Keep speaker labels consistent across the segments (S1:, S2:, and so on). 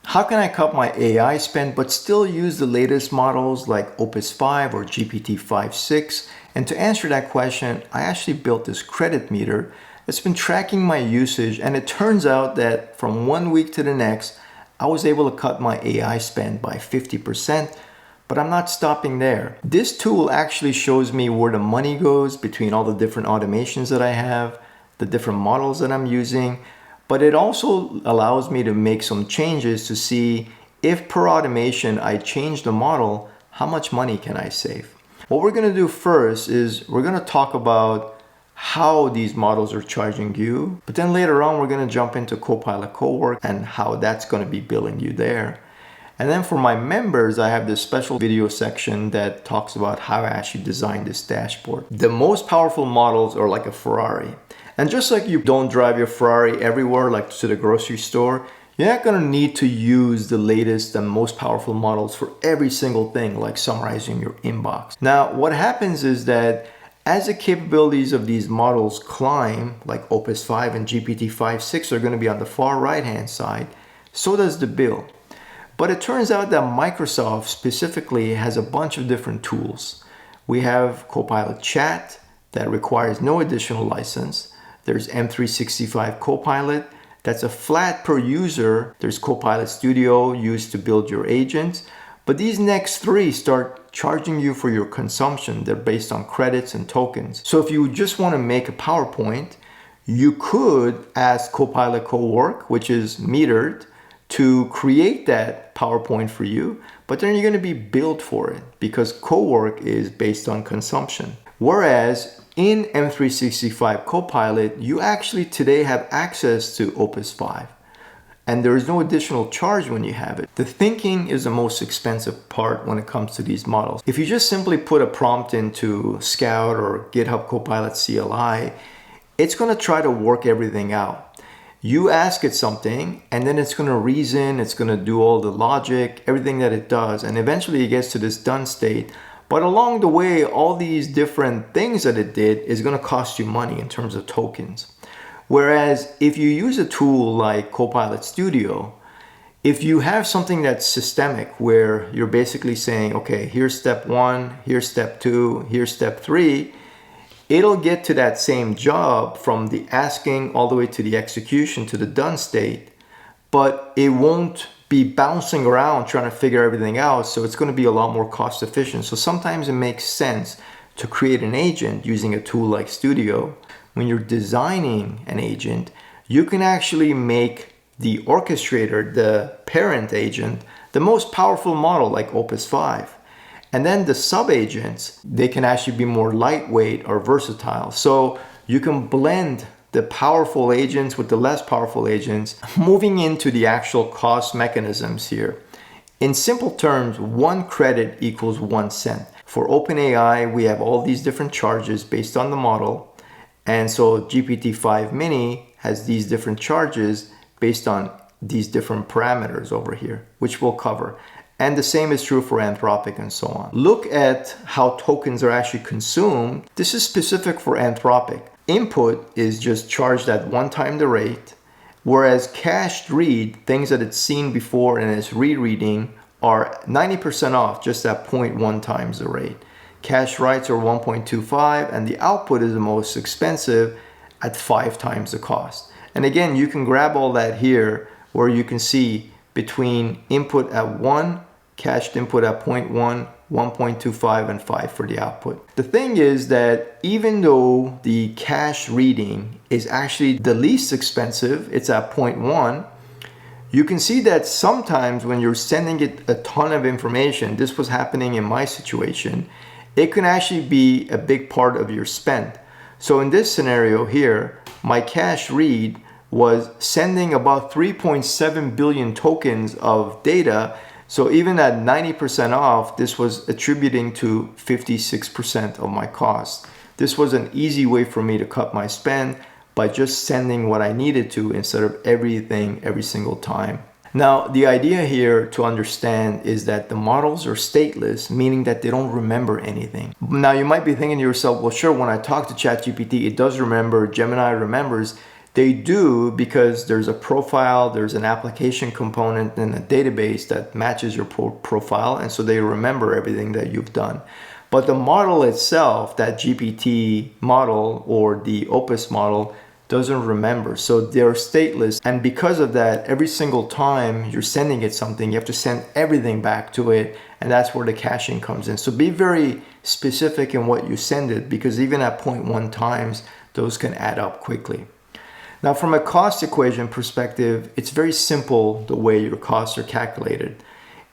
S1: How can I cut my AI spend but still use the latest models like Opus 5 or GPT-5.6? And to answer that question, I actually built this credit meter that's been tracking my usage, and it turns out that from 1 week to the next, I was able to cut my AI spend by 50%, but I'm not stopping there. This tool actually shows me where the money goes between all the different automations that I have, the different models that I'm using, but it also allows me to make some changes to see if per automation I change the model, how much money can I save? What we're gonna do first is we're gonna talk about how these models are charging you, but then later on we're gonna jump into Copilot Cowork and how that's gonna be billing you there. And then for my members, I have this special video section that talks about how I actually designed this dashboard. The most powerful models are like a Ferrari. And just like you don't drive your Ferrari everywhere, like to the grocery store, you're not gonna need to use the latest and most powerful models for every single thing, like summarizing your inbox. Now, what happens is that as the capabilities of these models climb, like Opus 5 and GPT-5.6 are gonna be on the far right-hand side, so does the bill. But it turns out that Microsoft specifically has a bunch of different tools. We have Copilot Chat that requires no additional license. There's M365 Copilot, that's a flat per user. There's Copilot Studio used to build your agents. But these next three start charging you for your consumption. They're based on credits and tokens. So if you just want to make a PowerPoint, you could ask Copilot Cowork, which is metered, to create that PowerPoint for you, but then you're going to be billed for it because Cowork is based on consumption. Whereas in M365 Copilot, you actually today have access to Opus 5, and there is no additional charge when you have it. The thinking is the most expensive part when it comes to these models. If you just simply put a prompt into Scout or GitHub Copilot CLI, it's going to try to work everything out. You ask it something, and then it's going to reason, it's going to do all the logic, everything that it does, and eventually it gets to this done state. But along the way, all these different things that it did is going to cost you money in terms of tokens. Whereas if you use a tool like Copilot Studio, if you have something that's systemic where you're basically saying, okay, here's step 1, here's step 2, here's step 3, it'll get to that same job from the asking all the way to the execution to the done state, but it won't be bouncing around trying to figure everything out, so it's going to be a lot more cost efficient. So sometimes it makes sense to create an agent using a tool like Studio. When you're designing an agent, you can actually make the orchestrator, the parent agent, the most powerful model like Opus 5. And then the sub-agents, they can actually be more lightweight or versatile. So you can blend the powerful agents with the less powerful agents. Moving into the actual cost mechanisms here. In simple terms, 1 credit equals 1 cent. For OpenAI, we have all these different charges based on the model. And so GPT-5 Mini has these different charges based on these different parameters over here, which we'll cover. And the same is true for Anthropic and so on. Look at how tokens are actually consumed. This is specific for Anthropic. Input is just charged at 1 time the rate, whereas cached read, things that it's seen before and is rereading, are 90% off just at 0.1 times the rate. Cache writes are 1.25, and the output is the most expensive at 5 times the cost. And again, you can grab all that here where you can see between input at 1, cached input at 0.1, 1.25, and 5 for the output. The thing is that even though the cache reading is actually the least expensive, it's at 0.1, you can see that sometimes when you're sending it a ton of information, this was happening in my situation, it can actually be a big part of your spend. So in this scenario here, my cache read was sending about 3.7 billion tokens of data. So even at 90% off, this was attributing to 56% of my cost. This was an easy way for me to cut my spend by just sending what I needed to instead of everything every single time. Now, the idea here to understand is that the models are stateless, meaning that they don't remember anything. Now, you might be thinking to yourself, well, sure, when I talk to ChatGPT, it does remember, Gemini remembers. They do because there's a profile, there's an application component and a database that matches your profile, and so they remember everything that you've done. But the model itself, that GPT model or the Opus model, doesn't remember. So they're stateless. And because of that, every single time you're sending it something, you have to send everything back to it. And that's where the caching comes in. So be very specific in what you send it, because even at 0.1 times, those can add up quickly. Now, from a cost equation perspective, it's very simple the way your costs are calculated.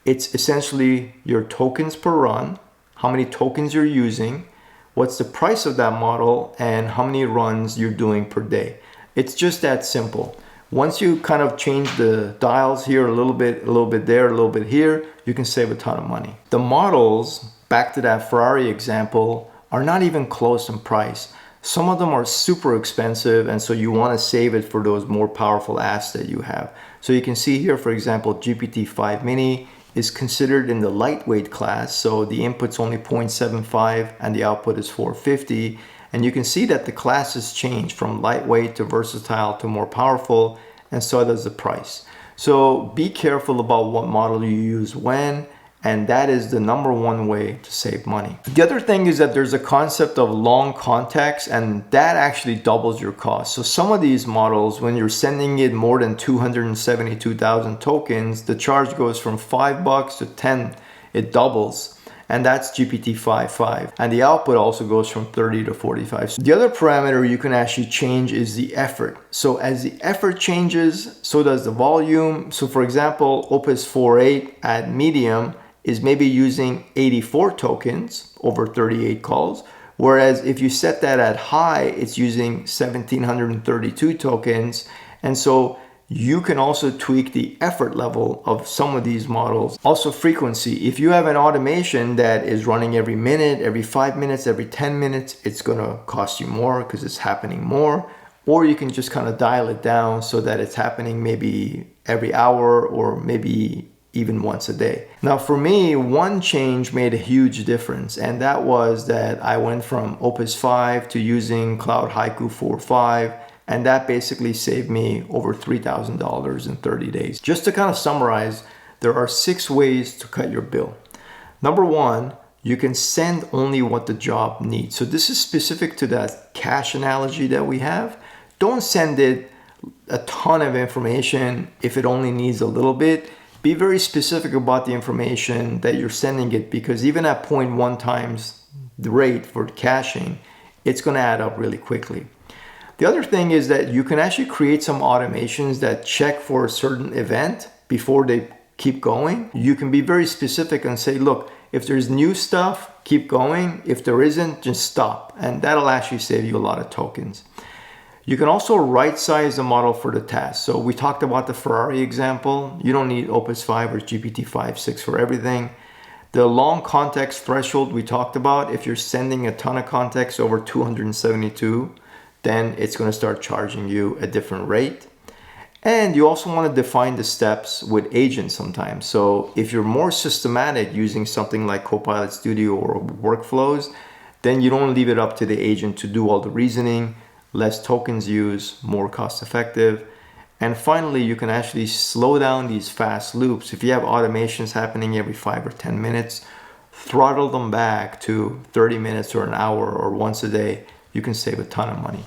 S1: It's essentially your tokens per run, how many tokens you're using, what's the price of that model, and how many runs you're doing per day. It's just that simple. Once you kind of change the dials here a little bit there, a little bit here, you can save a ton of money. The models, back to that Ferrari example, are not even close in price. Some of them are super expensive, and so you want to save it for those more powerful apps that you have. So you can see here, for example, GPT-5 Mini is considered in the lightweight class. So the input's only 0.75 and the output is 450. And you can see that the classes change from lightweight to versatile to more powerful, and so does the price. So be careful about what model you use when, and that is the #1 way to save money. The other thing is that there's a concept of long context, and that actually doubles your cost. So some of these models, when you're sending it more than 272,000 tokens, the charge goes from $5 to 10, it doubles. And that's GPT-5.5. And the output also goes from 30 to 45. So the other parameter you can actually change is the effort. So as the effort changes, so does the volume. So for example, Opus 4.8 at medium is maybe using 84 tokens over 38 calls. Whereas if you set that at high, it's using 1,732 tokens. And so you can also tweak the effort level of some of these models. Also frequency. If you have an automation that is running every minute, every 5 minutes, every 10 minutes, it's gonna cost you more because it's happening more. Or you can just kind of dial it down so that it's happening maybe every hour or maybe even once a day. Now for me, one change made a huge difference, and that was that I went from Opus 5 to using Cloud Haiku 4.5, and that basically saved me over $3,000 in 30 days. Just to kind of summarize, there are 6 ways to cut your bill. #1, you can send only what the job needs. So this is specific to that cache analogy that we have. Don't send it a ton of information if it only needs a little bit. Be very specific about the information that you're sending it, because even at 0.1 times the rate for caching, it's going to add up really quickly. The other thing is that you can actually create some automations that check for a certain event before they keep going. You can be very specific and say, look, if there's new stuff, keep going. If there isn't, just stop. And that'll actually save you a lot of tokens. You can also right size the model for the task. So we talked about the Ferrari example. You don't need Opus 5 or GPT-5.6 for everything. The long context threshold we talked about, if you're sending a ton of context over 272, then it's going to start charging you a different rate. And you also want to define the steps with agents sometimes. So if you're more systematic using something like Copilot Studio or workflows, then you don't leave it up to the agent to do all the reasoning. Less tokens used, more cost effective. And finally, you can actually slow down these fast loops. If you have automations happening every 5 or 10 minutes, throttle them back to 30 minutes or an hour or once a day. You can save a ton of money.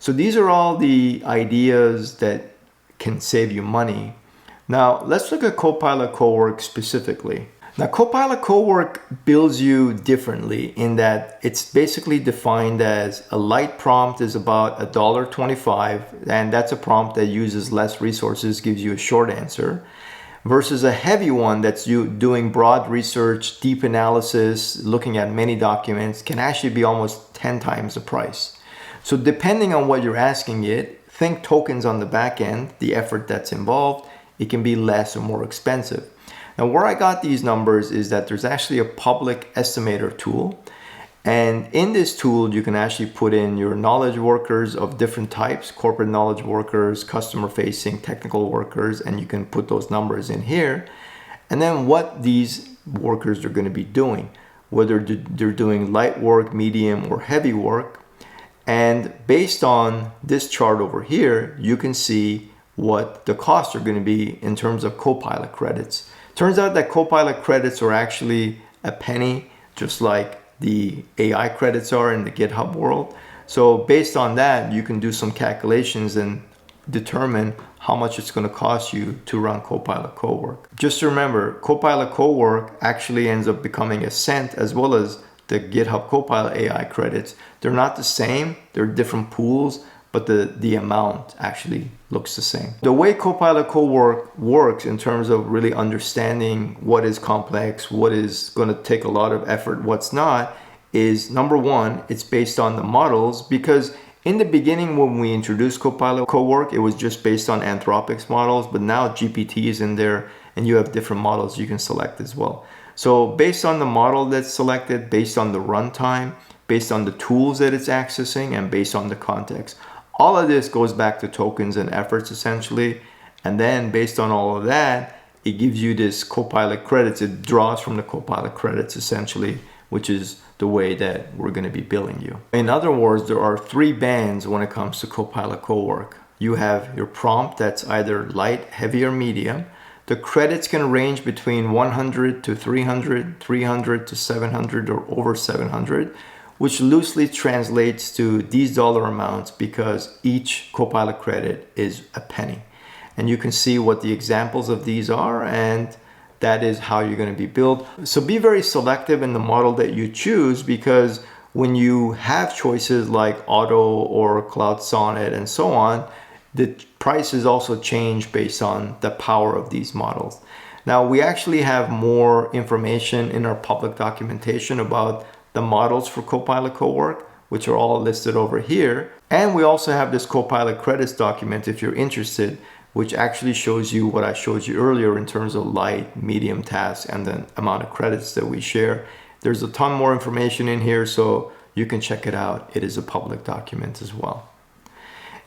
S1: So these are all the ideas that can save you money. Now let's look at Copilot Cowork specifically. Now Copilot Cowork bills you differently in that it's basically defined as a light prompt is about $1.25, and that's a prompt that uses less resources, gives you a short answer, versus a heavy one that's you doing broad research, deep analysis, looking at many documents, can actually be almost 10 times the price. So depending on what you're asking it, think tokens on the back end, the effort that's involved, it can be less or more expensive. Now where I got these numbers is that there's actually a public estimator tool. And in this tool, you can actually put in your knowledge workers of different types, corporate knowledge workers, customer facing, technical workers, and you can put those numbers in here. And then what these workers are going to be doing, whether they're doing light work, medium, or heavy work. And based on this chart over here, you can see what the costs are going to be in terms of Copilot credits. Turns out that Copilot credits are actually a penny, just like the AI credits are in the GitHub world. So based on that, you can do some calculations and determine how much it's going to cost you to run Copilot Cowork. Just remember, Copilot Cowork actually ends up becoming a cent, as well as the GitHub Copilot AI credits. They're not the same, they're different pools, but the amount actually looks the same. The way Copilot Cowork works in terms of really understanding what is complex, what is going to take a lot of effort, what's not, is number one, it's based on the models, because in the beginning when we introduced Copilot Cowork, it was just based on Anthropic's models, but now GPT is in there and you have different models you can select as well. So based on the model that's selected, based on the runtime, based on the tools that it's accessing, and based on the context, all of this goes back to tokens and efforts essentially. And then based on all of that, it gives you this Copilot credits. It draws from the Copilot credits essentially, which is the way that we're going to be billing you. In other words, there are three bands when it comes to Copilot Cowork. You have your prompt that's either light, heavy, or medium. The credits can range between 100 to 300, 300 to 700, or over 700, which loosely translates to these dollar amounts because each Copilot credit is a penny. And you can see what the examples of these are, and that is how you're going to be billed. So be very selective in the model that you choose, because when you have choices like Auto or Cloud Sonnet and so on, the prices also change based on the power of these models. Now, we actually have more information in our public documentation about the models for Copilot Cowork, which are all listed over here. And we also have this Copilot credits document if you're interested, which actually shows you what I showed you earlier in terms of light, medium tasks, and the amount of credits that we share. There's a ton more information in here, so you can check it out. It is a public document as well.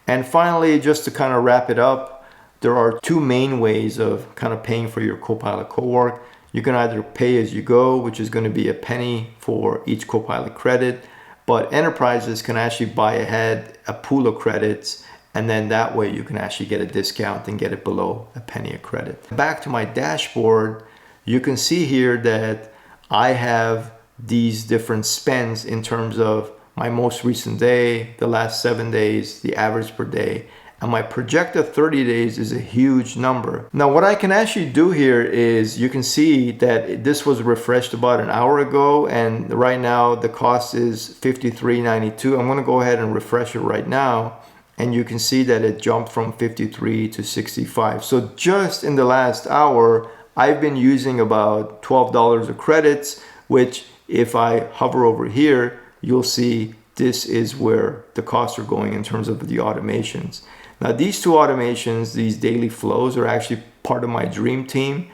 S1: And finally, just to kind of wrap it up, there are two main ways of kind of paying for your Copilot Cowork. You can either pay as you go, which is going to be a penny for each Copilot credit, but enterprises can actually buy ahead a pool of credits, and then that way you can actually get a discount and get it below a penny a credit. Back to my dashboard, you can see here that I have these different spends in terms of my most recent day, the last 7 days, the average per day, and my projected 30 days is a huge number. Now, what I can actually do here is you can see that this was refreshed about an hour ago, and right now the cost is $53.92. I'm going to go ahead and refresh it right now, and you can see that it jumped from 53 to 65. So just in the last hour, I've been using about $12 of credits, which if I hover over here, you'll see this is where the costs are going in terms of the automations. Now, these two automations, these daily flows, are actually part of my dream team.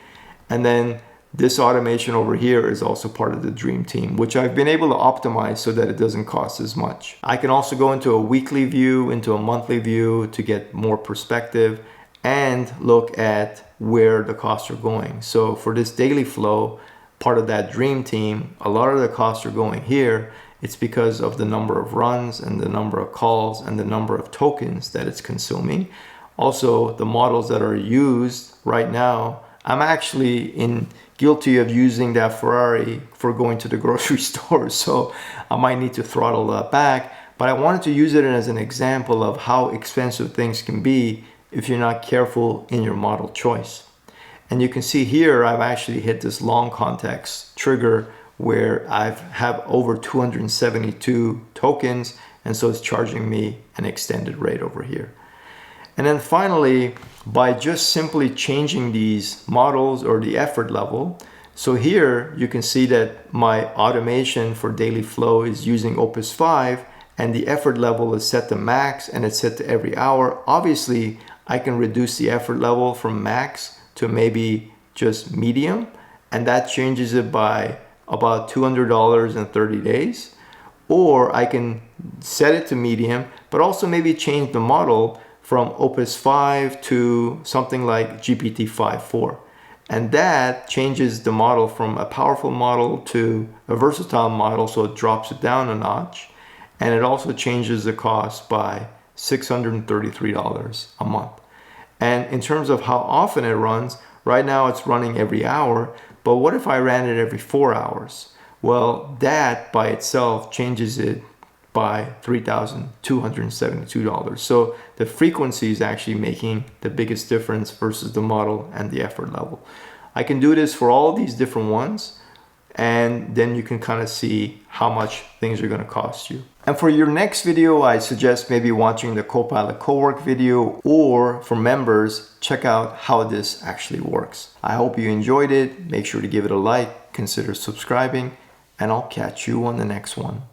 S1: And then this automation over here is also part of the dream team, which I've been able to optimize so that it doesn't cost as much. I can also go into a weekly view, into a monthly view to get more perspective and look at where the costs are going. So for this daily flow, part of that dream team, a lot of the costs are going here. It's because of the number of runs and the number of calls and the number of tokens that it's consuming. Also, the models that are used right now, I'm actually guilty of using that Ferrari for going to the grocery store. So I might need to throttle that back, but I wanted to use it as an example of how expensive things can be if you're not careful in your model choice. And you can see here, I've actually hit this long context trigger where I have over 272 tokens, and so it's charging me an extended rate over here. And then finally, by just simply changing these models or the effort level, so here you can see that my automation for daily flow is using Opus 5, and the effort level is set to max and it's set to every hour. Obviously, I can reduce the effort level from max to maybe just medium, and that changes it by about $200 in 30 days. Or I can set it to medium, but also maybe change the model from Opus 5 to something like GPT 5.4. And that changes the model from a powerful model to a versatile model, so it drops it down a notch. and it also changes the cost by $633 a month. And in terms of how often it runs, right now it's running every hour, but what if I ran it every 4 hours? Well, that by itself changes it by $3,272. So the frequency is actually making the biggest difference versus the model and the effort level. I can do this for all of these different ones, and then you can kind of see how much things are going to cost you. And for your next video, I suggest maybe watching the Copilot Cowork video, or for members, check out how this actually works. I hope you enjoyed it. Make sure to give it a like, consider subscribing, and I'll catch you on the next one.